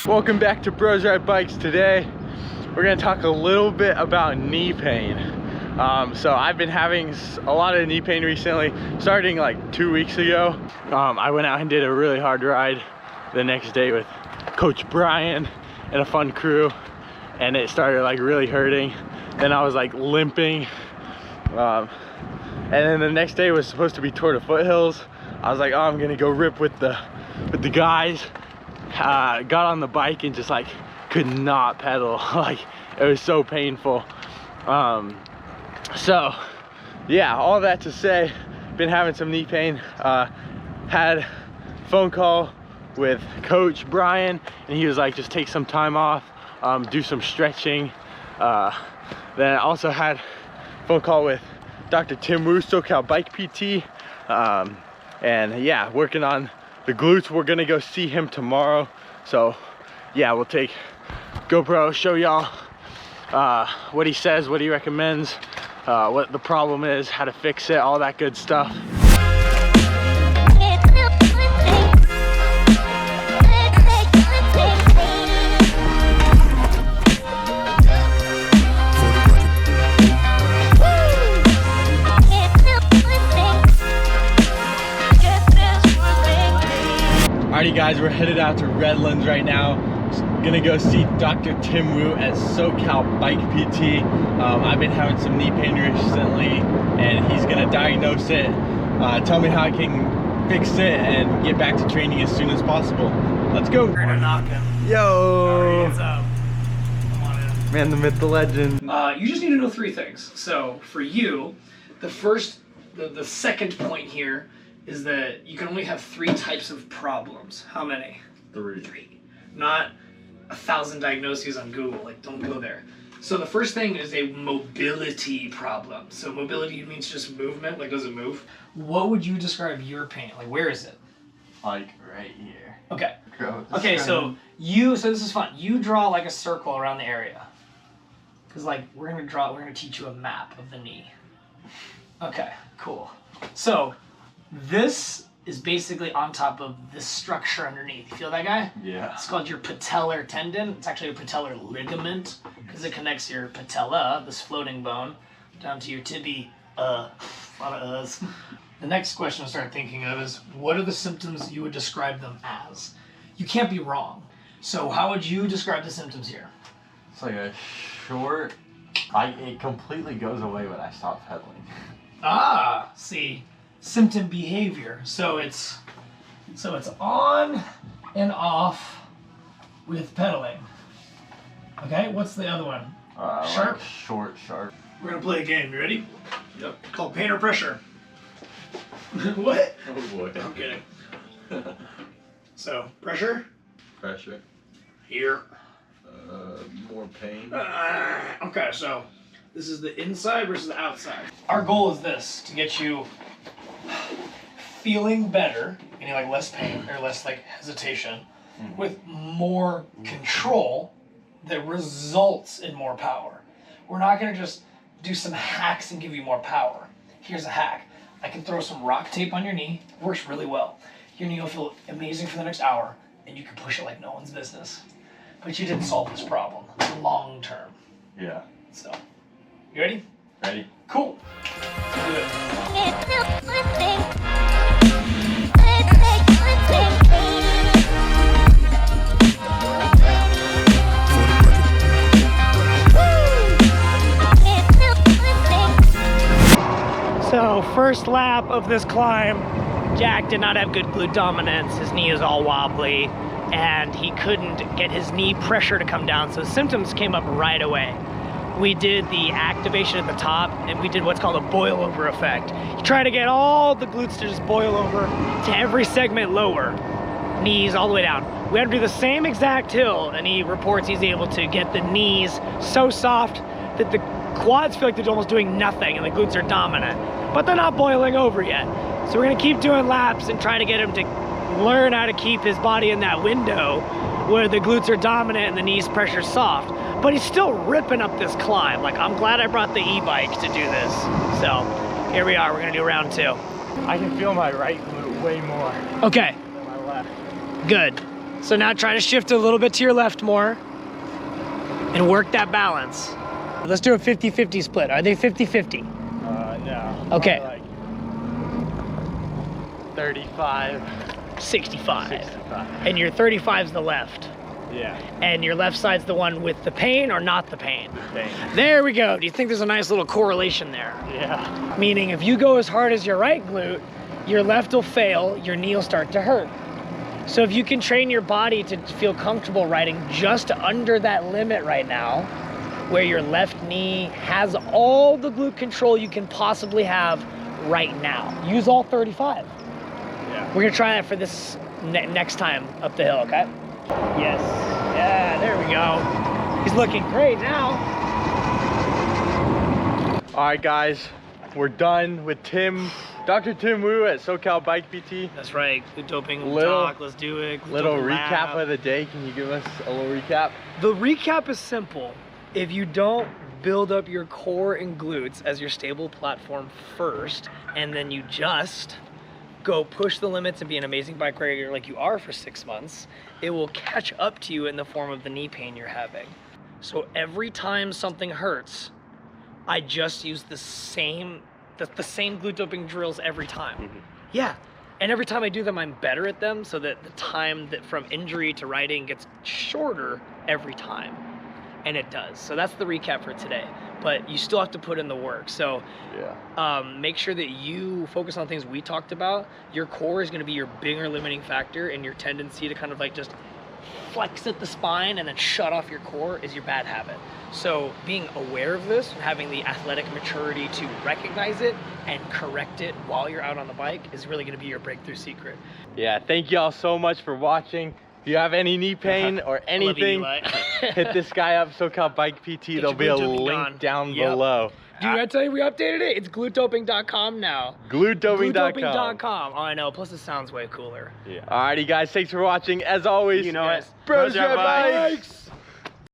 Welcome back to Bros Ride Bikes. Today we're gonna talk a little bit about knee pain. So I've been having a lot of knee pain recently, starting like 2 weeks ago. I went out and did a really hard ride the next day with Coach Brian and a fun crew, and it started like really hurting. Then I was like limping, and then the next day was supposed to be Tour de Foothills. I was like, oh, I'm gonna go rip with the guys. Got on the bike and just like could not pedal. Like it was so painful. So yeah, all that to say, been having some knee pain. Had a phone call with Coach Brian and he was like, just take some time off, do some stretching. Then I also had a phone call with Dr. Tim Wu, SoCal Bike PT, and yeah, working on the glutes. We're gonna go see him tomorrow, so yeah, we'll take GoPro, show y'all what he says, what he recommends, what the problem is, how to fix it, all that good stuff. Alrighty guys, we're headed out to Redlands right now. Gonna go see Dr. Tim Wu at SoCal Bike PT. I've been having some knee pain recently and he's gonna diagnose it, tell me how I can fix it and get back to training as soon as possible. Let's go. We're gonna knock him. Yo! What's up? Come on in. Man, the myth, the legend. You just need to know 3 things. So for you, the second point here is that you can only have 3 types of problems. How many? 3. Not 1,000 diagnoses on Google. Like, don't go there. So the first thing is a mobility problem. So mobility means just movement. Like, does it move? What would you describe your pain? Like, where is it? Like right here. Okay. Gross. Okay, so this is fun. You draw like a circle around the area. Cause like we're gonna teach you a map of the knee. Okay, cool. So this is basically on top of this structure underneath. You feel that guy? Yeah. It's called your patellar tendon. It's actually a patellar ligament because it connects your patella, this floating bone, down to your tibia. A lot of uhs. The next question I started thinking of is, what are the symptoms you would describe them as? You can't be wrong. So how would you describe the symptoms here? It's like a short, it completely goes away when I stop pedaling. Ah, see, symptom behavior. So it's on and off with pedaling. Okay, what's the other one? Sharp? Like short, sharp. We're gonna play a game. You ready? Yep. Called pain or pressure. What? Oh boy. I'm kidding. So, pressure? Pressure. Here. More pain. Okay, so this is the inside versus the outside. Our goal is this, to get you feeling better, meaning like less pain or less like hesitation, with more control that results in more power. We're not gonna just do some hacks and give you more power. Here's a hack. I can throw some rock tape on your knee. It works really well. Your knee will feel amazing for the next hour, and you can push it like no one's business. But you didn't solve this problem long term. Yeah. So, you ready? Ready? Cool. Let's do it. So, first lap of this climb, Jack did not have good glute dominance. His knee is all wobbly, and he couldn't get his knee pressure to come down, so symptoms came up right away. We did the activation at the top, and we did what's called a boil over effect. You try to get all the glutes to just boil over to every segment lower, knees all the way down. We had to do the same exact hill, and he reports he's able to get the knees so soft that the quads feel like they're almost doing nothing, and the glutes are dominant. But they're not boiling over yet. So we're gonna keep doing laps and try to get him to learn how to keep his body in that window where the glutes are dominant and the knees pressure soft. But he's still ripping up this climb. Like, I'm glad I brought the e-bike to do this. So here we are, we're gonna do round 2. I can feel my right glute way more. Okay. Than my Yeah. Good. So now try to shift a little bit to your left more and work that balance. Let's do a 50-50 split. Are they 50-50? No. Okay. Like 35. 65. 65. And your 35's the left. Yeah. And your left side's the one with the pain or not the pain? Pain. There we go. Do you think there's a nice little correlation there? Yeah. Meaning if you go as hard as your right glute, your left will fail, your knee will start to hurt. So if you can train your body to feel comfortable riding just under that limit right now, where your left knee has all the glute control you can possibly have right now. Use all 35. Yeah. We're gonna try that for this next time up the hill, okay? Yes, yeah, there we go. He's looking great now. All right, guys, we're done with Dr. Tim Wu at SoCal Bike PT. That's right, glute doping Little- talk, let's do it. Glute Little doping recap lab. of the day. Can you give us a little recap? The recap is simple. If you don't build up your core and glutes as your stable platform first, and then you just go push the limits and be an amazing bike rider like you are for 6 months, it will catch up to you in the form of the knee pain you're having. So every time something hurts, I just use the same glute doping drills every time. Yeah. And every time I do them, I'm better at them, so that the time that from injury to riding gets shorter every time. And it does. So that's the recap for today. But you still have to put in the work. So Yeah. make sure that you focus on things we talked about. Your core is going to be your bigger limiting factor, and your tendency to kind of like just flex at the spine and then shut off your core is your bad habit. So being aware of this, having the athletic maturity to recognize it and correct it while you're out on the bike is really going to be your breakthrough secret. Yeah, thank y'all so much for watching. If you have any knee pain or anything, hit this guy up, SoCal Bike PT. There'll be a link down below. Dude, I tell you, we updated it. It's glutedoping.com now. Glutedoping.com. Glutedoping.com. Oh, I know. Plus, it sounds way cooler. Yeah. Alrighty, guys. Thanks for watching. As always, You know it. Bros Ride Bikes.